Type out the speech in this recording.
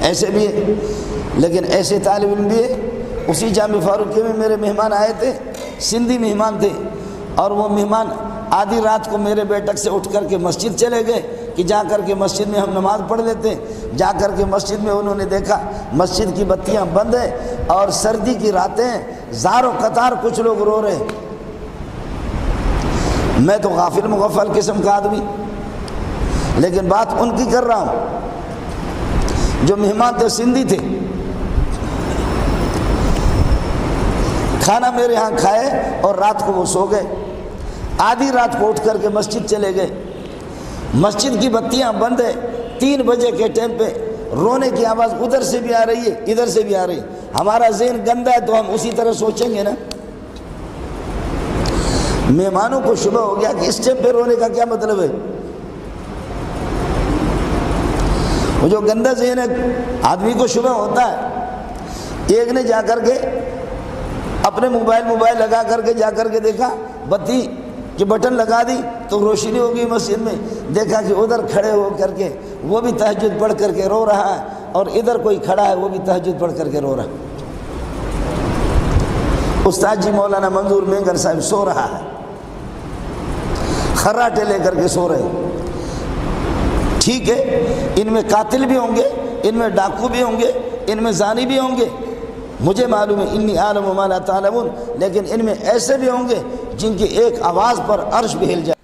ایسے بھی ہے، لیکن ایسے طالب علم بھی ہے۔ اسی جامع فاروقیہ میں میرے مہمان آئے تھے، سندھی مہمان تھے، اور وہ مہمان آدھی رات کو میرے بیٹھک سے اٹھ کر کے مسجد چلے گئے کہ جا کر کے مسجد میں ہم نماز پڑھ لیتے ہیں۔ جا کر کے مسجد میں انہوں نے دیکھا مسجد کی بتیاں بند ہیں اور سردی کی راتیں ہیں، زار و قطار کچھ لوگ رو رہے ہیں۔ میں تو غافل مغفل قسم کا آدمی، لیکن بات ان کی کر رہا ہوں جو مہمان تھے، سندھی تھے۔ کھانا میرے ہاں کھائے اور رات کو وہ سو گئے۔ آدھی رات کو اٹھ کر کے مسجد چلے گئے، مسجد کی بتیاں بند ہے، 3 بجے کے ٹائم پہ رونے کی آواز ادھر سے بھی آ رہی ہے، ادھر سے بھی آ رہی ہے۔ ہمارا ذہن گندا ہے تو ہم اسی طرح سوچیں گے نا۔ مہمانوں کو شبہ ہو گیا کہ اس ٹائم پہ رونے کا کیا مطلب ہے۔ وہ جو گندا ذہن ہے آدمی کو شبہ ہوتا ہے۔ ایک نے جا کر کے اپنے موبائل لگا کر کے جا کر کے دیکھا، بتی کہ بٹن لگا دی تو روشنی ہوگی مسجد میں، دیکھا کہ ادھر کھڑے ہو کر کے وہ بھی تہجد پڑھ کر کے رو رہا ہے، اور ادھر کوئی کھڑا ہے وہ بھی تہجد پڑھ کر کے رو رہا ہے۔ استاد جی مولانا منظور مینگر صاحب سو رہا ہے، خراٹے لے کر کے سو رہے ہیں۔ ٹھیک ہے، ان میں قاتل بھی ہوں گے، ان میں ڈاکو بھی ہوں گے، ان میں زانی بھی ہوں گے، مجھے معلوم ہے انی اعلم ما لا تعلمون، لیکن ان میں ایسے بھی ہوں گے جن کی ایک آواز پر عرش بھی ہل جائے۔